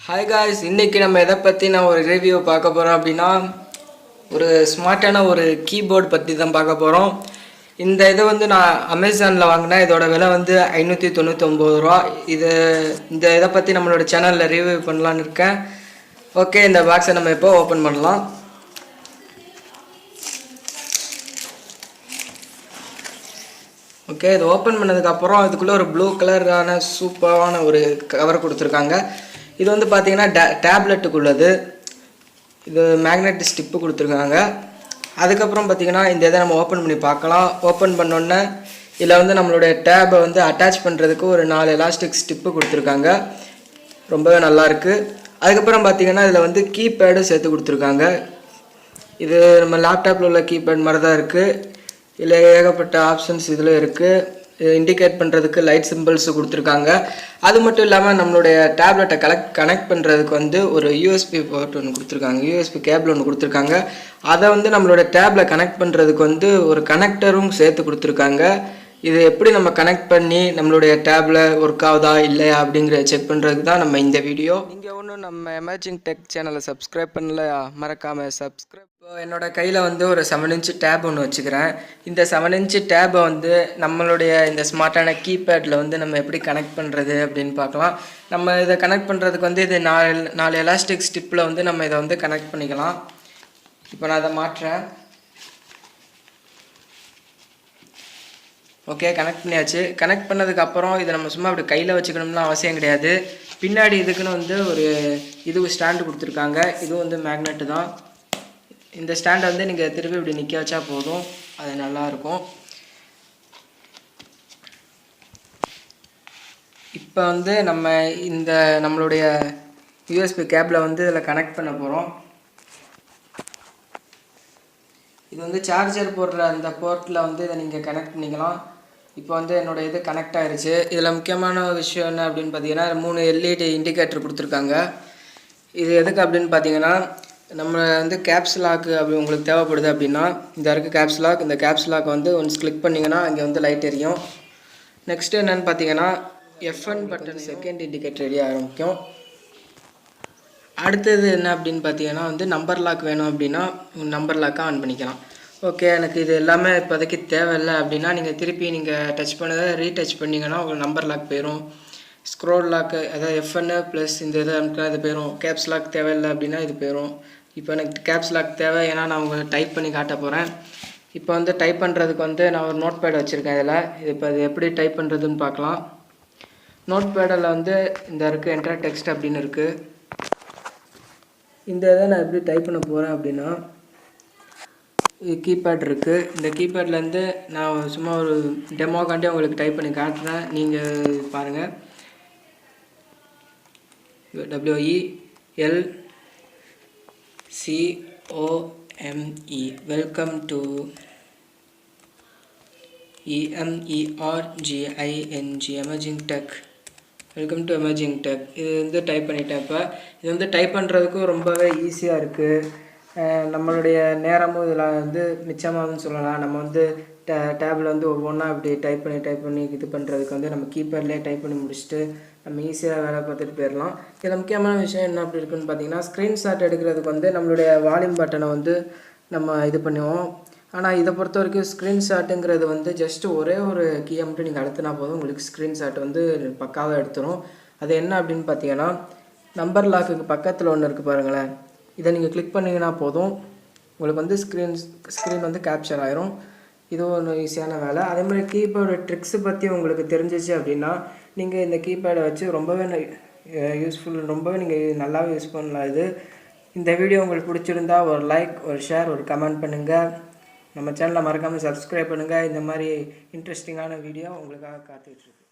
Hi guys, இன்றைக்கி நம்ம எதை பற்றி நான் ஒரு ரிவ்யூ பார்க்க போகிறோம் அப்படின்னா ஒரு ஸ்மார்ட்டான ஒரு கீபோர்டு பற்றி தான் பார்க்க போகிறோம். இந்த இதை வந்து நான் அமேசானில் வாங்கினேன். இதோட விலை வந்து 599 ரூபா. இந்த இதை பற்றி நம்மளோட சேனலில் ரிவ்யூ பண்ணலான்னு இருக்கேன். ஓகே, இந்த பாக்ஸை நம்ம இப்போ ஓப்பன் பண்ணலாம். ஓகே, இது ஓப்பன் பண்ணதுக்கப்புறம் இதுக்குள்ளே ஒரு ப்ளூ கலரான சூப்பரான ஒரு கவர் கொடுத்துருக்காங்க. இது வந்து பார்த்தீங்கன்னா டேப்லெட்டுக்குள்ளது. இது மேக்னெட் ஸ்டிப்பு கொடுத்துருக்காங்க. அதுக்கப்புறம் பார்த்தீங்கன்னா இந்த இதை நம்ம ஓப்பன் பண்ணி பார்க்கலாம். ஓப்பன் பண்ணோன்னே இதில் வந்து நம்மளுடைய டேபை வந்து அட்டாச் பண்ணுறதுக்கு ஒரு 4 எலாஸ்டிக் ஸ்டிப்பு கொடுத்துருக்காங்க. ரொம்பவே நல்லாயிருக்கு. அதுக்கப்புறம் பார்த்தீங்கன்னா இதில் வந்து கீபேடும் சேர்த்து கொடுத்துருக்காங்க. இது நம்ம லேப்டாப்பில் உள்ள கீபேட் மாதிரி தான் இருக்குது. இதில் ஏகப்பட்ட ஆப்ஷன்ஸ் இதில் இருக்குது. இண்டிகேட் பண்ணுறதுக்கு லைட் சிம்பிள்ஸு கொடுத்துருக்காங்க. அது மட்டும் இல்லாமல் நம்மளுடைய டேப்லெட்டை கனெக்ட் பண்ணுறதுக்கு வந்து ஒரு யூஎஸ்பி போர்ட் ஒன்று கொடுத்துருக்காங்க. யூஎஸ்பி கேபிள் ஒன்று கொடுத்துருக்காங்க. அதை வந்து நம்மளோட டேப்பில் கனெக்ட் பண்ணுறதுக்கு வந்து ஒரு கனெக்டரும் சேர்த்து கொடுத்துருக்காங்க. இது எப்படி நம்ம கனெக்ட் பண்ணி நம்மளுடைய டேப்பில் ஒர்க் ஆகுதா இல்லையா அப்படிங்கிற செக் பண்ணுறதுக்கு தான் நம்ம இந்த வீடியோ. நீங்கள் ஒன்றும் நம்ம எமர்ஜிங் டெக் சேனலை சப்ஸ்கிரைப் பண்ணல, மறக்காமல் சப்ஸ்கிரைப். இப்போ என்னோடய கையில் வந்து ஒரு 7 இன்ச்சு டேப் ஒன்று வச்சுக்கிறேன். இந்த 7 இன்ச்சு டேப்பை வந்து நம்மளுடைய இந்த ஸ்மார்ட்டான கீபேடில் வந்து நம்ம எப்படி கனெக்ட் பண்ணுறது அப்படின்னு பார்க்கலாம். நம்ம இதை கனெக்ட் பண்ணுறதுக்கு வந்து இது 4 எலாஸ்டிக் ஸ்டிப்பில் வந்து நம்ம இதை வந்து கனெக்ட் பண்ணிக்கலாம். இப்போ நான் அதை மாற்றுறேன். ஓகே, கனெக்ட் பண்ணியாச்சு. கனெக்ட் பண்ணதுக்கப்புறம் இதை நம்ம சும்மா அப்படி கையில் வச்சுக்கணும்னு அவசியம் கிடையாது. பின்னாடி இதுக்குன்னு வந்து ஒரு ஸ்டாண்டு கொடுத்துருக்காங்க. இதுவும் வந்து மேக்னெட்டு தான். இந்த ஸ்டாண்டை வந்து நீங்கள் திருப்பி இப்படி நிற்க வச்சா போதும், அது நல்லாயிருக்கும். இப்போ வந்து நம்மளுடைய யூஎஸ்பி கேபிளை வந்து இதில் கனெக்ட் பண்ண போகிறோம். இது வந்து சார்ஜர் போடுற அந்த போர்ட்டில் வந்து இதை நீங்கள் கனெக்ட் பண்ணிக்கலாம். இப்போ வந்து என்னோடய இது கனெக்ட் ஆகிருச்சு. இதில் முக்கியமான விஷயம் என்ன அப்படின்னு பார்த்தீங்கன்னா 3 LED இண்டிகேட்டர் கொடுத்துருக்காங்க. இது எதுக்கு அப்படின்னு பார்த்தீங்கன்னா, நம்ம வந்து கேப்ஸ் லாக்கு அப்படி உங்களுக்கு தேவைப்படுது அப்படின்னா இந்த இருக்குது கேப்ஸ் லாக். இந்த கேப்ஸ் லாக் வந்து ஒன்ஸ் கிளிக் பண்ணிங்கன்னா அங்கே வந்து லைட் எரியும். நெக்ஸ்ட்டு என்னென்னு பார்த்தீங்கன்னா F1 பட்டன் செகண்ட் இண்டிகேட்டர் எரிய ஆரம்பிக்கும். அடுத்தது என்ன அப்படின்னு பார்த்தீங்கன்னா வந்து நம்பர் லாக் வேணும் அப்படின்னா நம்பர் லாக்காக ஆன் பண்ணிக்கலாம். ஓகே, எனக்கு இது எல்லாமே இப்போதைக்கு தேவையில்லை அப்படின்னா நீங்கள் திருப்பி நீங்கள் டச் பண்ணதை ரீடச் பண்ணிங்கன்னா உங்களுக்கு நம்பர் லாக் போயிடும். ஸ்க்ரோல் லாக்கு, அதாவது F1 ப்ளஸ் இந்த இதை அனுப்பினா இது போயிடும். கேப்ஸ் லாக் தேவையில்லை அப்படின்னா இது போயிடும். இப்போ எனக்கு கேப்ஸ் லாக் தேவை, ஏன்னா நான் உங்களுக்கு டைப் பண்ணி காட்ட போகிறேன். இப்போ வந்து டைப் பண்ணுறதுக்கு வந்து நான் ஒரு நோட் பேட் வச்சுருக்கேன். இப்போ இது எப்படி டைப் பண்ணுறதுன்னு பார்க்கலாம். நோட் பேடில் வந்து இந்த இருக்குது என்டர் டெக்ஸ்ட் அப்படின்னு இருக்குது. இந்த இதை நான் எப்படி டைப் பண்ண போகிறேன் அப்படின்னா கீபேட் இருக்குது. இந்த கீபேட்லேருந்து நான் சும்மா ஒரு டெமோக்காண்டி உங்களுக்கு டைப் பண்ணி காட்டுறேன், நீங்கள் பாருங்கள். WELCOME welcome to EMERGING emerging tech. Welcome to emerging tech. இது வந்து டைப் பண்ணிட்டேன். இப்போ இது வந்து டைப் பண்ணுறதுக்கும் ரொம்பவே ஈஸியாக இருக்குது. நம்மளுடைய நேரமும் இதில் வந்து மிச்சமாகுதுன்னு சொல்லலாம். நம்ம வந்து டேபில் வந்து ஒவ்வொன்றா இப்படி டைப் பண்ணி இது பண்ணுறதுக்கு வந்து நம்ம கீபேட்லேயே டைப் பண்ணி முடிச்சுட்டு நம்ம ஈஸியாக வேலை பார்த்துட்டு போயிடலாம். இதில் முக்கியமான விஷயம் என்ன அப்படி இருக்குன்னு பார்த்தீங்கன்னா, ஸ்க்ரீன்ஷாட் எடுக்கிறதுக்கு வந்து நம்மளுடைய வால்யூம் பட்டனை வந்து நம்ம இது பண்ணுவோம். ஆனால் இதை பொறுத்த வரைக்கும் ஸ்க்ரீன்ஷாட்டுங்கிறது வந்து ஜஸ்ட்டு ஒரே ஒரு கீயை மட்டும் நீங்கள் அழுத்தினா போதும், உங்களுக்கு ஸ்க்ரீன்ஷாட் வந்து பக்காவாக எடுத்துரும். அது என்ன அப்படின்னு பார்த்தீங்கன்னா, நம்பர் லாக்குக்கு பக்கத்தில் ஒன்று இருக்குது பாருங்களேன். இதை நீங்கள் கிளிக் பண்ணிங்கன்னா போதும், உங்களுக்கு வந்து ஸ்க்ரீன் வந்து கேப்சர் ஆயிரும். இது ஒரு ஈஸியான வேலை. அதே மாதிரி கீபோர்டு ட்ரிக்ஸு பற்றி உங்களுக்கு தெரிஞ்சிச்சு அப்படின்னா நீங்கள் இந்த கீபேடை வச்சு ரொம்பவே ரொம்பவே நீங்கள் நல்லாவே யூஸ் பண்ணலாம். இந்த வீடியோ உங்களுக்கு பிடிச்சிருந்தா ஒரு லைக், ஒரு ஷேர், ஒரு கமெண்ட் பண்ணுங்கள். நம்ம சேனலை மறக்காமல் சப்ஸ்கிரைப் பண்ணுங்கள். இந்த மாதிரி இன்ட்ரெஸ்டிங்கான வீடியோ உங்களுக்காக காத்துட்ருக்கு.